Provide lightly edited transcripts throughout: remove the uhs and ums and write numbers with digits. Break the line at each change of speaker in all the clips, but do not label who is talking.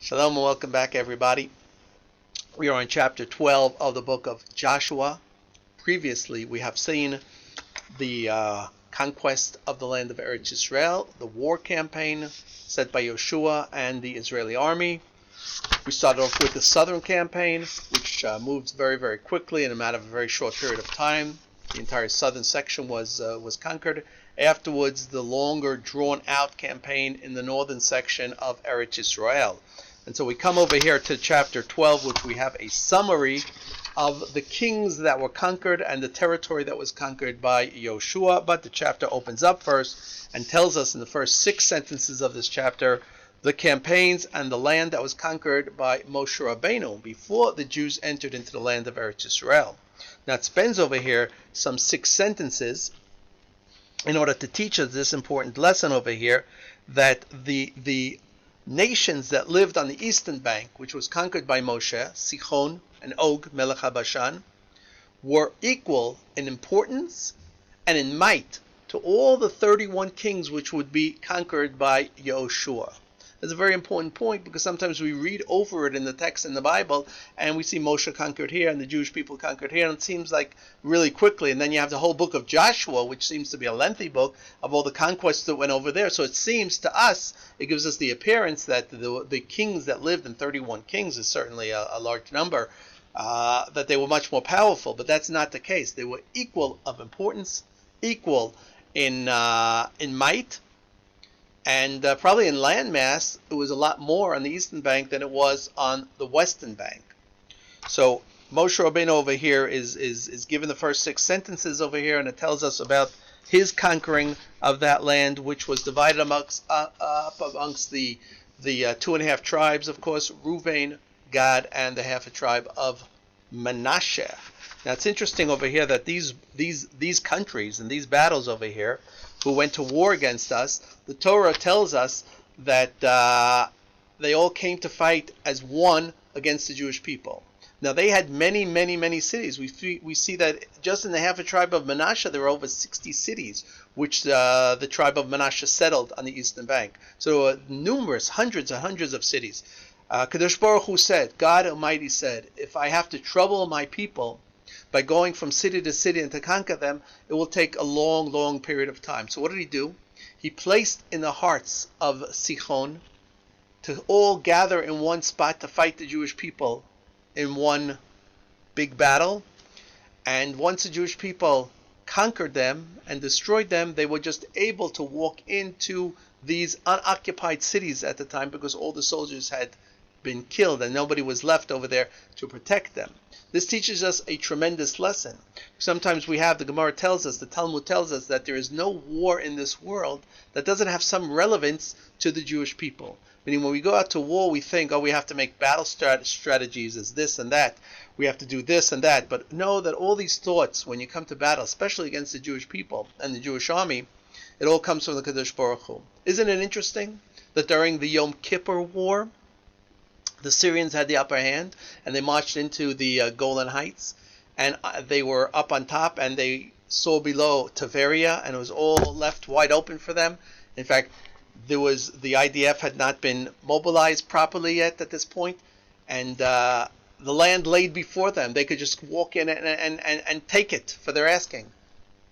Shalom and welcome back, everybody. We are on chapter 12 of the book of Joshua. Previously, we have seen the conquest of the land of Eretz Yisrael, the war campaign set by Yoshua and the Israeli army. We started off with the southern campaign, which moved very, very quickly in a matter of a very short period of time. The entire southern section was conquered. Afterwards, the longer, drawn-out campaign in the northern section of Eretz Yisrael. And so we come over here to chapter 12, which we have a summary of the kings that were conquered and the territory that was conquered by Yoshua. But the chapter opens up first and tells us in the first 6 sentences of this chapter the campaigns and the land that was conquered by Moshe Rabbeinu before the Jews entered into the land of Eretz Yisrael. Now it spends over here some 6 sentences in order to teach us this important lesson over here, that the nations that lived on the eastern bank, which was conquered by Moshe, Sichon and Og, Melech HaBashan, were equal in importance and in might to all the 31 kings which would be conquered by Yoshua. That's a very important point, because sometimes we read over it in the text in the Bible and we see Moshe conquered here and the Jewish people conquered here, and it seems like really quickly, and then you have the whole book of Joshua, which seems to be a lengthy book of all the conquests that went over there. So it seems to us, it gives us the appearance that the kings that lived, in 31 kings is certainly a large number, that they were much more powerful, but that's not the case. They were equal of importance, equal in might, and probably in landmass, it was a lot more on the eastern bank than it was on the western bank. So Moshe Rabbeinu over here is given the first 6 sentences over here, and it tells us about his conquering of that land, which was divided amongst the 2.5 tribes, of course, Reuven, Gad, and the half a tribe of Manasseh. Now it's interesting over here that these countries and these battles over here, who went to war against us, the Torah tells us that they all came to fight as one against the Jewish people. Now they had many, many, many cities. We see that just in the half a tribe of Manasseh, there were over 60 cities which the tribe of Manasseh settled on the eastern bank. So there were numerous, hundreds and hundreds of cities. Kadosh Baruch Hu said, God Almighty said, if I have to trouble my people by going from city to city and to conquer them, it will take a long, long period of time. So what did he do? He placed in the hearts of Sichon to all gather in one spot to fight the Jewish people in one big battle. And once the Jewish people conquered them and destroyed them, they were just able to walk into these unoccupied cities at the time, because all the soldiers had been killed and nobody was left over there to protect them. This teaches us a tremendous lesson. Sometimes the Gemara tells us, the Talmud tells us, that there is no war in this world that doesn't have some relevance to the Jewish people. Meaning when we go out to war, we think, we have to make battle strategies as this and that. We have to do this and that. But know that all these thoughts, when you come to battle, especially against the Jewish people and the Jewish army, it all comes from the Kadosh Baruch Hu. Isn't it interesting that during the Yom Kippur War, the Syrians had the upper hand, and they marched into the Golan Heights, and they were up on top, and they saw below Tveria, and it was all left wide open for them. In fact, the IDF had not been mobilized properly yet at this point, and the land laid before them. They could just walk in and take it for their asking.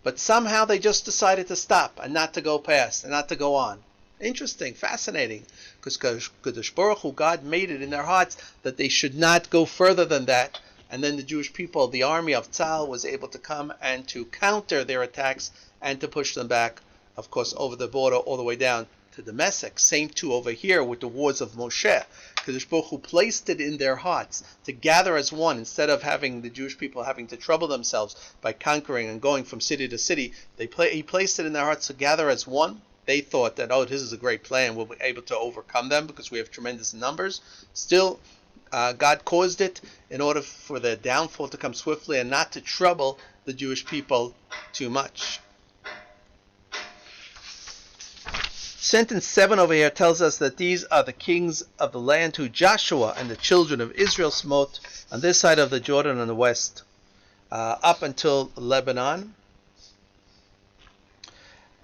But somehow they just decided to stop and not to go past and not to go on. Interesting, fascinating, because Kadosh Baruch Hu, God, made it in their hearts that they should not go further than that. And then the Jewish people, the army of Tzal, was able to come and to counter their attacks and to push them back, of course, over the border all the way down to Damascus. Same too over here with the wars of Moshe. Kadosh Baruch Hu placed it in their hearts to gather as one, instead of having the Jewish people having to trouble themselves by conquering and going from city to city. He placed it in their hearts to gather as one. They thought that, this is a great plan, we'll be able to overcome them because we have tremendous numbers. Still, God caused it in order for their downfall to come swiftly and not to trouble the Jewish people too much. Sentence 7 over here tells us that these are the kings of the land who Joshua and the children of Israel smote on this side of the Jordan on the west, up until Lebanon.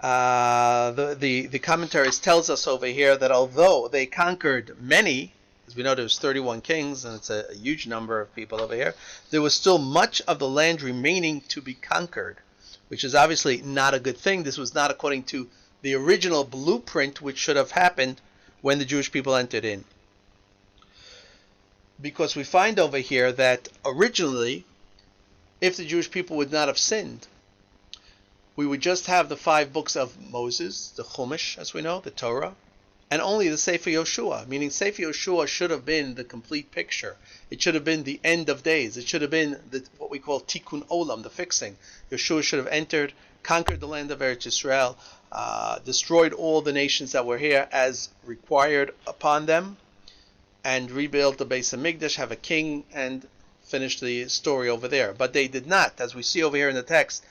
The commentaries tells us over here that although they conquered many, as we know, there's 31 kings, and it's a huge number of people over here. There was still much of the land remaining to be conquered, which is obviously not a good thing. This was not according to the original blueprint, which should have happened when the Jewish people entered in. Because we find over here that originally, if the Jewish people would not have sinned, we would just have the 5 books of Moses, the Chumash, as we know, the Torah, and only the Sefer Yoshua, meaning Sefer Yoshua should have been the complete picture. It should have been the end of days. It should have been what we call Tikkun Olam, the fixing. Yoshua should have entered, conquered the land of Eretz Yisrael, destroyed all the nations that were here as required upon them, and rebuild the Beis HaMikdash, have a king, and finish the story over there. But they did not. As we see over here in the text,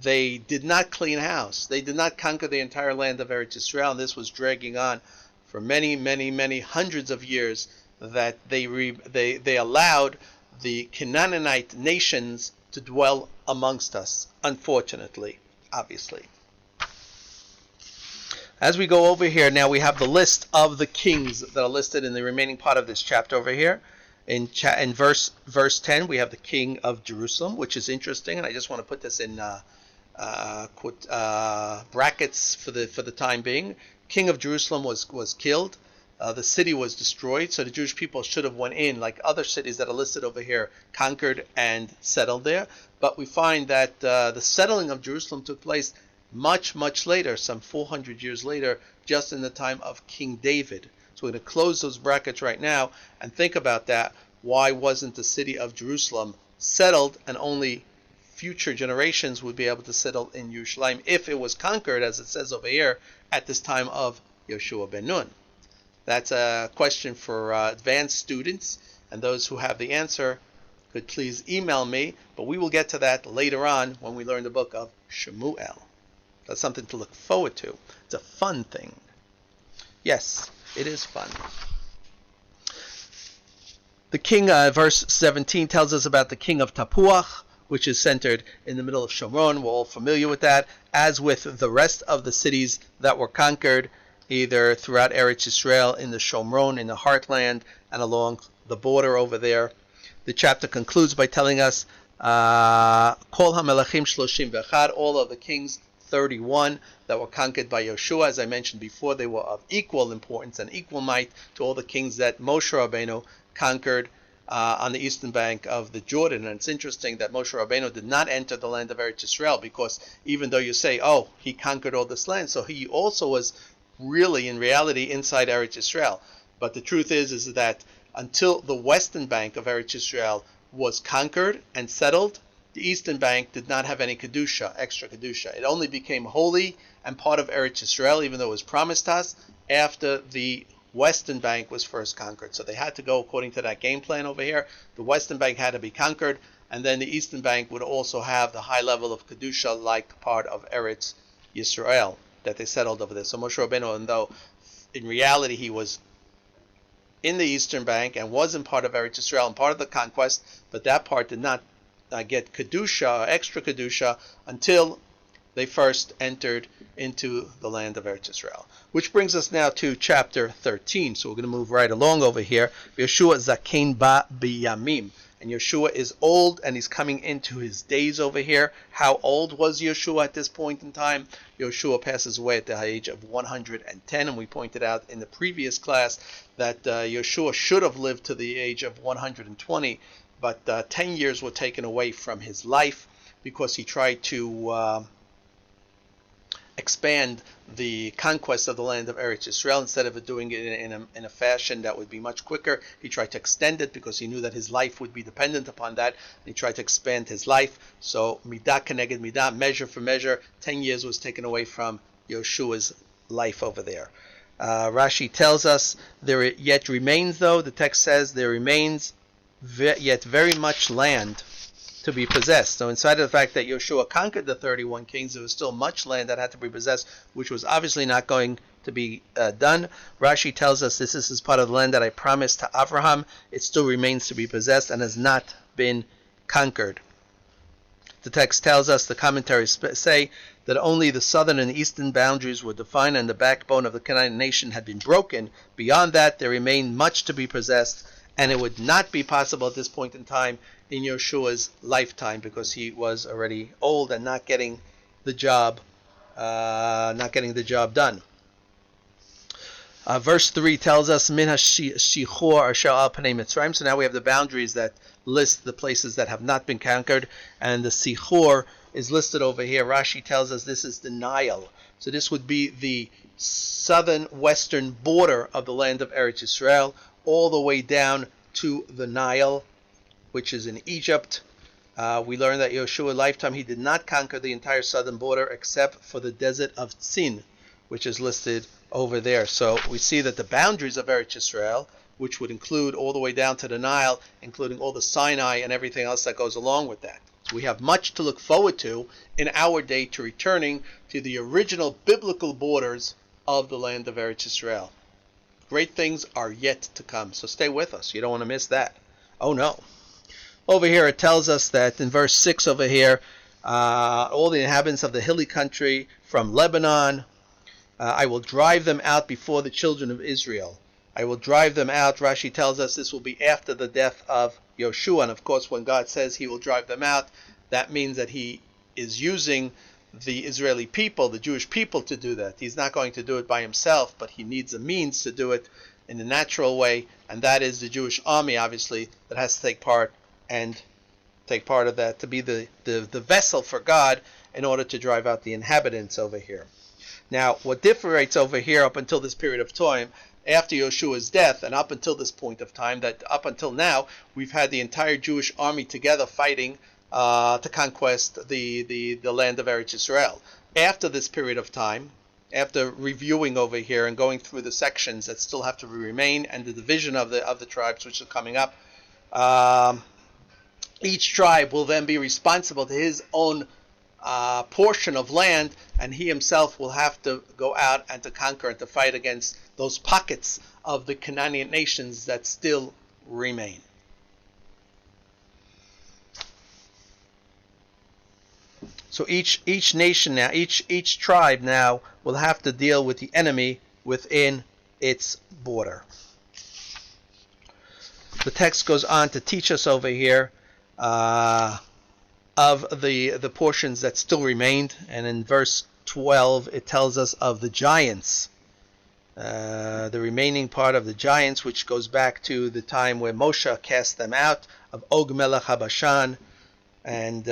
they did not clean house. They did not conquer the entire land of Eretz Yisrael, and this was dragging on for many, many, many hundreds of years, that they allowed the Canaanite nations to dwell amongst us, unfortunately, obviously. As we go over here, now we have the list of the kings that are listed in the remaining part of this chapter over here. In verse 10, we have the king of Jerusalem, which is interesting, and I just want to put this in brackets for the time being. King of Jerusalem was killed. The city was destroyed, so the Jewish people should have went in, like other cities that are listed over here, conquered and settled there. But we find that the settling of Jerusalem took place much, much later, some 400 years later, just in the time of King David. So we're going to close those brackets right now and think about that. Why wasn't the city of Jerusalem settled, and only future generations would be able to settle in Yerushalayim if it was conquered, as it says over here, at this time of Yoshua ben Nun? That's a question for advanced students, and those who have the answer could please email me, but we will get to that later on when we learn the book of Shemuel. That's something to look forward to. It's a fun thing. Yes, it is fun. The king, verse 17, tells us about the king of Tapuach, which is centered in the middle of Shomron. We're all familiar with that, as with the rest of the cities that were conquered, either throughout Eretz Yisrael, in the Shomron, in the heartland, and along the border over there. The chapter concludes by telling us, Kol HaMelachim 31, all of the kings, 31, that were conquered by Yoshua. As I mentioned before, they were of equal importance and equal might to all the kings that Moshe Rabbeinu conquered on the eastern bank of the Jordan. And it's interesting that Moshe Rabbeinu did not enter the land of Eretz Yisrael, because even though you say, oh, he conquered all this land, so he also was really, in reality, inside Eretz Yisrael. But the truth is that until the western bank of Eretz Yisrael was conquered and settled, the eastern bank did not have any Kedusha, extra Kedusha. It only became holy and part of Eretz Yisrael, even though it was promised us, after the western bank was first conquered. So they had to go according to that game plan over here. The western bank had to be conquered, and then the eastern bank would also have the high level of Kedusha, like part of Eretz Yisrael that they settled over there. So Moshe Rabbeinu, even though in reality he was in the eastern bank and wasn't part of Eretz Yisrael and part of the conquest, but that part did not get Kedusha, or extra Kedusha, until they first entered into the land of Eretz Yisrael. Which brings us now to chapter 13. So we're going to move right along over here. Yeshua Zakein Ba Biyamim. And Yeshua is old, and he's coming into his days over here. How old was Yeshua at this point in time? Yeshua passes away at the age of 110, and we pointed out in the previous class that Yeshua should have lived to the age of 120, but 10 years were taken away from his life because he tried to expand the conquest of the land of Eretz Yisrael. Instead of doing it in a fashion that would be much quicker, he tried to extend it because he knew that his life would be dependent upon that. And he tried to expand his life. So midah keneged midah, measure for measure, 10 years was taken away from Yeshua's life over there. Rashi tells us there yet remains, though, the text says there remains yet very much land to be possessed. So in spite of the fact that Yeshua conquered the 31 kings, there was still much land that had to be possessed, which was obviously not going to be done. Rashi tells us this is part of the land that I promised to Abraham. It still remains to be possessed and has not been conquered. The text tells us, the commentaries say, that only the southern and eastern boundaries were defined and the backbone of the Canaanite nation had been broken. Beyond that, there remained much to be possessed, and it would not be possible at this point in time in Yeshua's lifetime, because he was already old and not getting the job done. Verse 3 tells us, Min ha-shichor asher al panei Mitzrayim. So now we have the boundaries that list the places that have not been conquered, and the Sichor is listed over here. Rashi tells us this is the Nile. So this would be the southern western border of the land of Eretz Yisrael, all the way down to the Nile, which is in Egypt. We learned that Yeshua's lifetime he did not conquer the entire southern border except for the desert of Tzin, which is listed over there. So we see that the boundaries of Eretz Yisrael, which would include all the way down to the Nile, including all the Sinai and everything else that goes along with that. So we have much to look forward to in our day to returning to the original biblical borders of the land of Eretz Yisrael. Great things are yet to come, so stay with us. You don't want to miss that. Oh no. Over here it tells us that in verse 6 over here, all the inhabitants of the hilly country from Lebanon, I will drive them out before the children of Israel. I will drive them out. Rashi tells us this will be after the death of Yoshua. And of course, when God says he will drive them out, that means that he is using the Israeli people, the Jewish people, to do that. He's not going to do it by himself, but he needs a means to do it in a natural way. And that is the Jewish army, obviously, that has to take part of that, to be the vessel for God in order to drive out the inhabitants over here. Now, what differentiates over here up until this period of time, after Yeshua's death and up until this point of time, that up until now, we've had the entire Jewish army together fighting to conquest the land of Eretz Yisrael. After this period of time, after reviewing over here and going through the sections that still have to remain and the division of the tribes which are coming up, each tribe will then be responsible to his own portion of land, and he himself will have to go out and to conquer and to fight against those pockets of the Canaanite nations that still remain. So each nation now, each tribe now will have to deal with the enemy within its border. The text goes on to teach us over here of the portions that still remained, and in verse 12 it tells us of the giants, the remaining part of the giants, which goes back to the time where Moshe cast them out, of Og Melech HaBashan and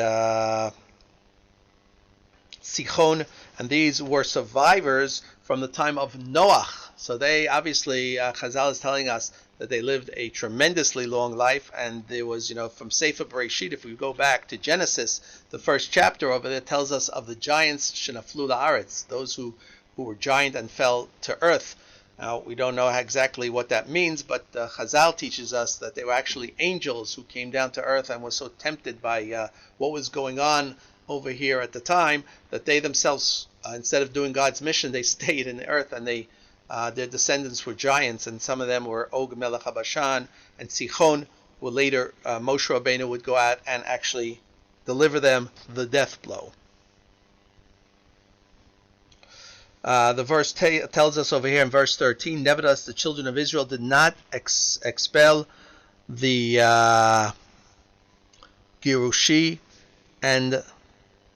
Sichon, and these were survivors from the time of Noach. So they obviously, Chazal is telling us that they lived a tremendously long life, and there was, from Sefer Bereshit, if we go back to Genesis, the first chapter over there tells us of the giants, Shenaflu La'aretz, those who were giant and fell to earth. Now, we don't know exactly what that means, but Chazal teaches us that they were actually angels who came down to earth and were so tempted by what was going on over here at the time that they themselves, instead of doing God's mission, they stayed in the earth, and their descendants were giants, and some of them were Og Melech HaBashan and Sichon, where later Moshe Rabbeinu would go out and actually deliver them the death blow. The verse tells us over here in verse 13, nevertheless the children of Israel did not expel the Girushi and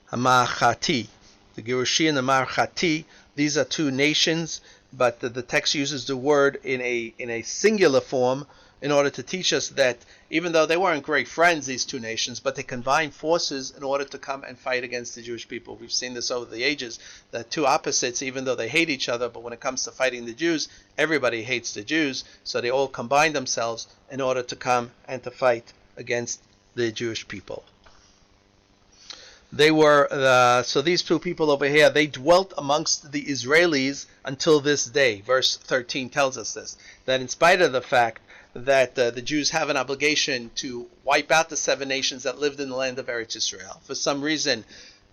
Ma'achati. The Girushi and the Ma'achati, these are two nations, but the text uses the word in a singular form in order to teach us that even though they weren't great friends, these two nations, but they combined forces in order to come and fight against the Jewish people. We've seen this over the ages, that two opposites, even though they hate each other, but when it comes to fighting the Jews, everybody hates the Jews, so they all combine themselves in order to come and to fight against the Jewish people. They were, so these two people over here, they dwelt amongst the Israelis until this day. Verse 13 tells us this, that in spite of the fact that the Jews have an obligation to wipe out the 7 nations that lived in the land of Eretz Yisrael, for some reason,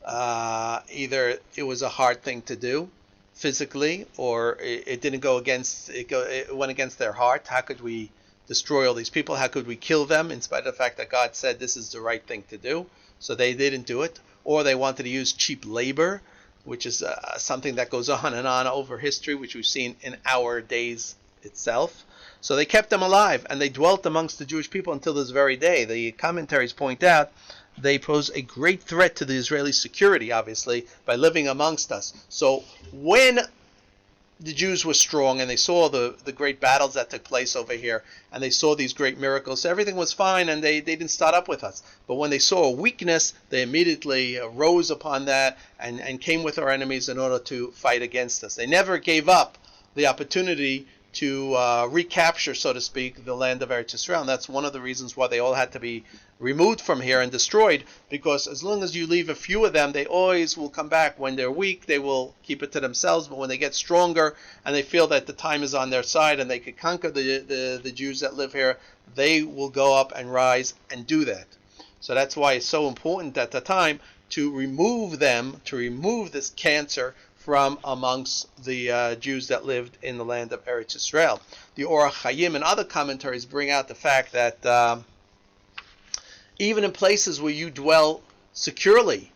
either it was a hard thing to do physically, or it didn't go against, it went against their heart. How could we destroy all these people? How could we kill them, in spite of the fact that God said this is the right thing to do? so they didn't do it. Or they wanted to use cheap labor, which is something that goes on and on over history, which we've seen in our days itself. So they kept them alive, and they dwelt amongst the Jewish people until this very day. The commentaries point out they pose a great threat to the Israeli security, obviously, by living amongst us. So when the Jews were strong and they saw the great battles that took place over here, and they saw these great miracles, everything was fine, and they didn't start up with us. But when they saw a weakness, they immediately rose upon that and came with our enemies in order to fight against us. They never gave up the opportunity to recapture, so to speak, the land of Eretz Yisrael. And that's one of the reasons why they all had to be removed from here and destroyed, because as long as you leave a few of them, they always will come back. When they're weak, they will keep it to themselves, but when they get stronger and they feel that the time is on their side and they could conquer the Jews that live here, they will go up and rise and do that. So that's why it's so important at the time to remove them, to remove this cancer from amongst the Jews that lived in the land of Eretz Yisrael. The Orach Chaim and other commentaries bring out the fact that even in places where you dwell securely,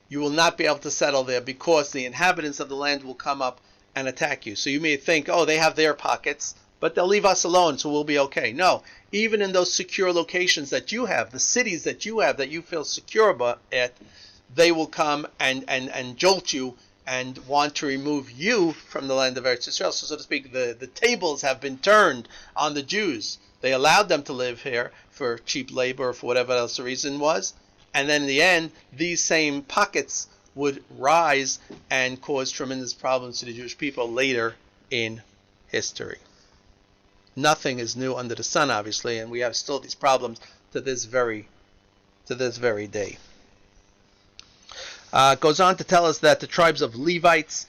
you will not be able to settle there, because the inhabitants of the land will come up and attack you. So you may think, oh, they have their pockets, but they'll leave us alone, so we'll be okay. No, even in those secure locations that you have, the cities that you have that you feel secure at, they will come and jolt you and want to remove you from the land of Eretz Yisrael. So to speak, the tables have been turned on the Jews. They allowed them to live here for cheap labor or for whatever else the reason was. And then in the end, these same pockets would rise and cause tremendous problems to the Jewish people later in history. Nothing is new under the sun, obviously, and we have still these problems to this very day. Goes on to tell us that the tribes of Levites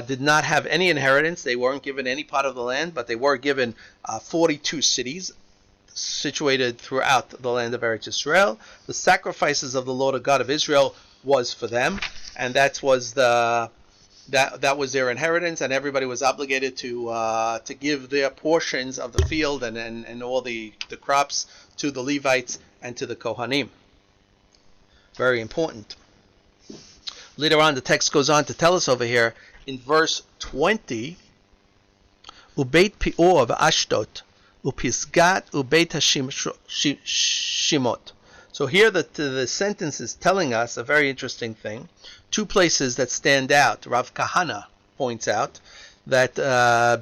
did not have any inheritance. They weren't given any part of the land, but they were given 42 cities situated throughout the land of Eretz Yisrael. The sacrifices of the Lord God of Israel was for them, and that was their inheritance, and everybody was obligated to give their portions of the field and all the crops to the Levites and to the Kohanim. Very important. Later on, the text goes on to tell us over here in verse 20, Ubeit Peor v'Ashdod, Upisgat Ubeit Hashimot. So here the sentence is telling us a very interesting thing. Two places that stand out. Rav Kahana points out that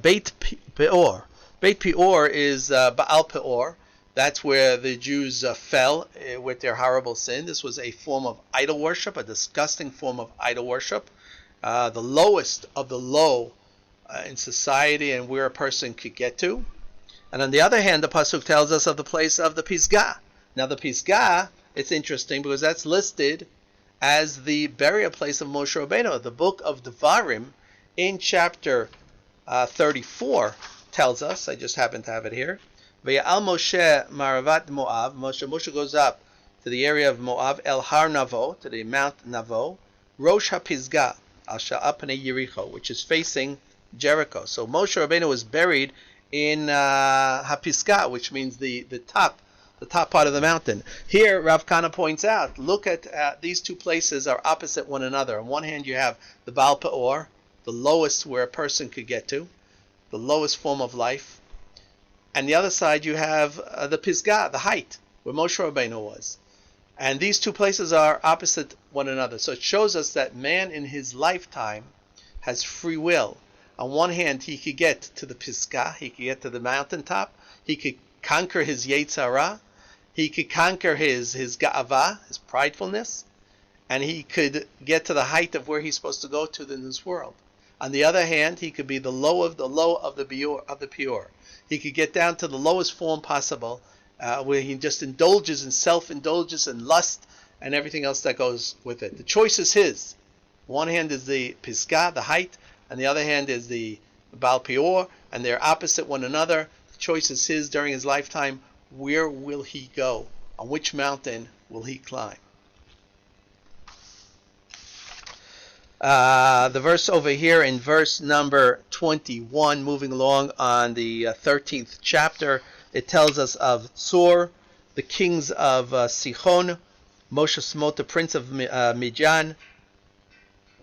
Beit Peor is Baal Peor. That's where the Jews fell with their horrible sin. This was a form of idol worship, a disgusting form of idol worship, the lowest of the low in society and where a person could get to. And on the other hand, the Pasuk tells us of the place of the Pisgah. Now the Pisgah, it's interesting because that's listed as the burial place of Moshe Rabbeinu. The book of Devarim in chapter 34 tells us, I just happen to have it here, V'ya'al Moshe Maravat Moab. Moshe goes up to the area of Moab, El Har Navo, to the Mount Navo, Rosh HaPisgah, Al Sha'ah Pnei Yericho, which is facing Jericho. So Moshe Rabbeinu was buried in HaPisgah, which means the top part of the mountain. Here, Rav Kana points out, look at these two places are opposite one another. On one hand, you have the Baal Peor, the lowest where a person could get to, the lowest form of life. And the other side, you have the Pisgah, the height, where Moshe Rabbeinu was. And these two places are opposite one another. So it shows us that man in his lifetime has free will. On one hand, he could get to the Pisgah, he could get to the mountaintop, he could conquer his Yetzer Hara, he could conquer his Ga'ava, his pridefulness, and he could get to the height of where he's supposed to go to in this world. On the other hand, he could be the low of the pure. He could get down to the lowest form possible, where he just indulges in self-indulgence and lust and everything else that goes with it. The choice is his. One hand is the Pisgah, the height, and the other hand is the Baal Peor, and they're opposite one another. The choice is his during his lifetime. Where will he go? On which mountain will he climb? The verse over here in verse number 21, moving along on the 13th chapter, it tells us of Tzur, the kings of Sichon, Moshe smote the prince of Midian.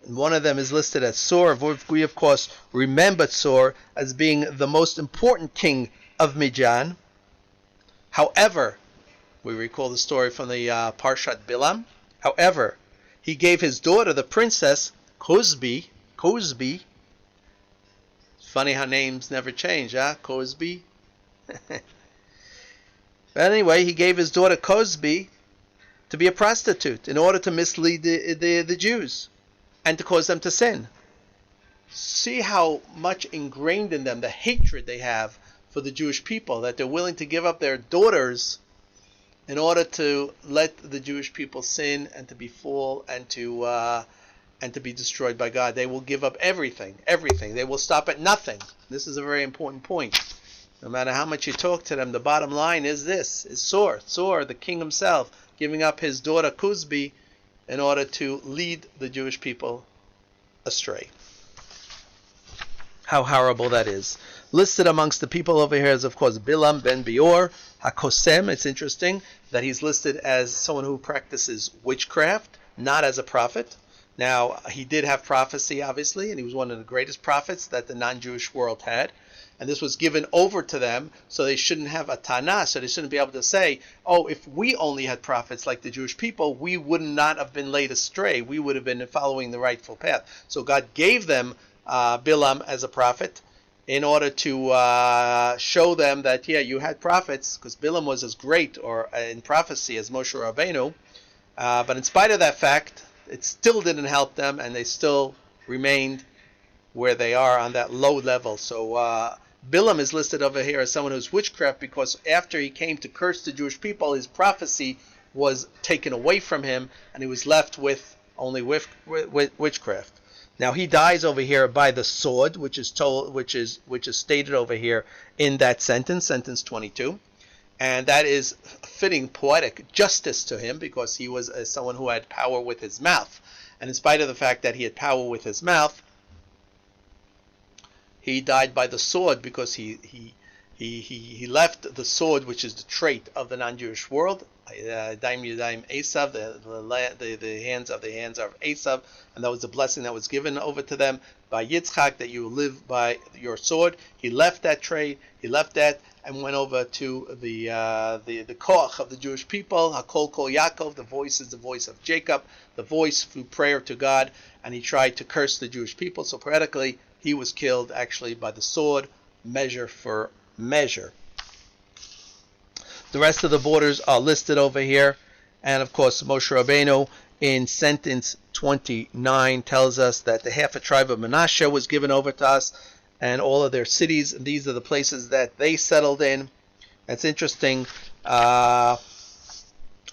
One of them is listed as Sor. We, of course, remember Sor as being the most important king of Midian. However, we recall the story from the Parshat Bilam. However, he gave his daughter, the princess Cosbi. It's funny how names never change, huh? Cosbi. But anyway, he gave his daughter Cosbi to be a prostitute in order to mislead the Jews and to cause them to sin. See how much ingrained in them the hatred they have for the Jewish people, that they're willing to give up their daughters in order to let the Jewish people sin and to be full and to be destroyed by God. They will give up everything. They will stop at nothing. This is a very important point. No matter how much you talk to them, the bottom line is this: is Sor, the king himself, giving up his daughter Cosbi in order to lead the Jewish people astray. How horrible that is. Listed amongst the people over here is, of course, Bilam ben Beor HaKosem. It's interesting that he's listed as someone who practices witchcraft, not as a prophet. Now, he did have prophecy, obviously, and he was one of the greatest prophets that the non-Jewish world had. And this was given over to them, so they shouldn't have a Tanah, so they shouldn't be able to say, oh, if we only had prophets like the Jewish people, we would not have been led astray. We would have been following the rightful path. So God gave them Bilam as a prophet in order to show them that, yeah, you had prophets, because Bilam was as great or in prophecy as Moshe Rabbeinu. But in spite of that fact, it still didn't help them, and they still remained where they are on that low level. So Bilam is listed over here as someone who's witchcraft, because after he came to curse the Jewish people, his prophecy was taken away from him, and he was left with only witchcraft. Now he dies over here by the sword, which is stated over here in that sentence 22, and that is fitting poetic justice to him, because he was someone who had power with his mouth, and in spite of the fact that he had power with his mouth, he died by the sword, because he left the sword, which is the trait of the non-Jewish world, Daim Yadayim Esav, the hands of Esav, and that was the blessing that was given over to them by Yitzchak, that you live by your sword. He left that trait, and went over to the koach of the Jewish people. Hakol Kol Yaakov, the voice is the voice of Jacob, the voice through prayer to God, and he tried to curse the Jewish people. So poetically, he was killed actually by the sword, measure for measure. The rest of the borders are listed over here, and of course Moshe Rabbeinu in sentence 29 tells us that the half a tribe of Manasseh was given over to us, and all of their cities, and these are the places that they settled in. That's interesting. Why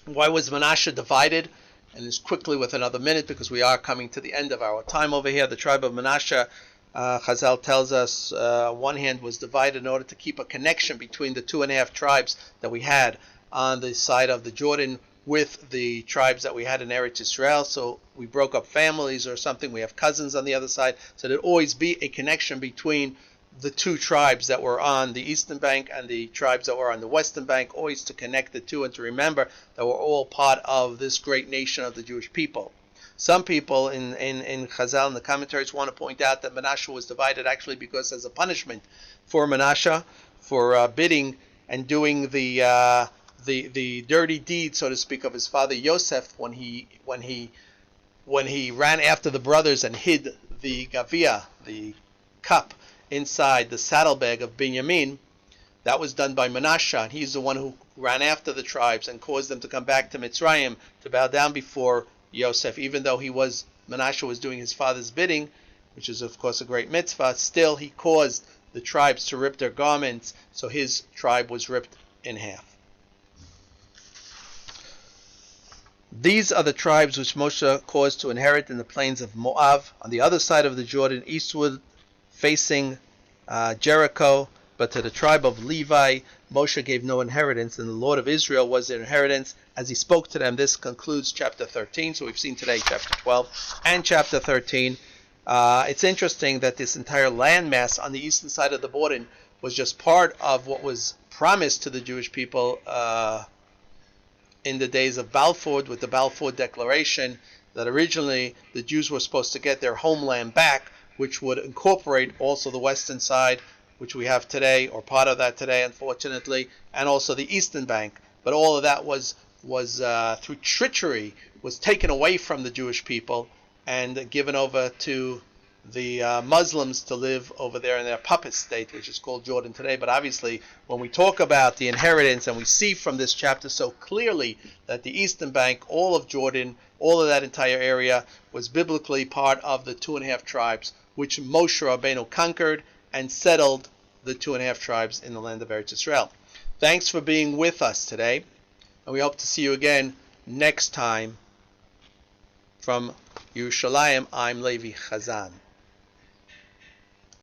was Manasseh divided? And it's quickly with another minute, because we are coming to the end of our time over here. The tribe of Manasseh, Chazal tells us, one hand was divided in order to keep a connection between the 2.5 tribes that we had on the side of the Jordan with the tribes that we had in Eretz Yisrael. So we broke up families or something. We have cousins on the other side. So there'd always be a connection between the two tribes that were on the eastern bank and the tribes that were on the western bank, always to connect the two and to remember that we're all part of this great nation of the Jewish people. Some people in Chazal and the commentaries want to point out that Manasseh was divided actually because as a punishment for Manasseh for bidding and doing the dirty deed, so to speak, of his father Yosef when he ran after the brothers and hid the gavia, the cup, inside the saddlebag of Binyamin. That was done by Manasseh, and he's the one who ran after the tribes and caused them to come back to Mitzrayim to bow down before Yosef. Even though Manasseh was doing his father's bidding, which is of course a great mitzvah, still he caused the tribes to rip their garments, so his tribe was ripped in half. These are the tribes which Moshe caused to inherit in the plains of Moab, on the other side of the Jordan, eastward, facing Jericho. But to the tribe of Levi, Moshe gave no inheritance, and the Lord of Israel was their inheritance, as he spoke to them. This concludes chapter 13. So we've seen today chapter 12 and chapter 13. It's interesting that this entire landmass on the eastern side of the border was just part of what was promised to the Jewish people in the days of Balfour with the Balfour Declaration that originally the Jews were supposed to get their homeland back, which would incorporate also the western side, which we have today, or part of that today, unfortunately, and also the eastern bank. But all of that was through treachery, was taken away from the Jewish people and given over to the Muslims to live over there in their puppet state, which is called Jordan today. But obviously, when we talk about the inheritance, and we see from this chapter so clearly that the eastern bank, all of Jordan, all of that entire area, was biblically part of the 2.5 tribes, which Moshe Rabbeinu conquered and settled the 2.5 tribes in the land of Eretz Israel. Thanks for being with us today, and we hope to see you again next time. From Yerushalayim, I'm Levi Chazan.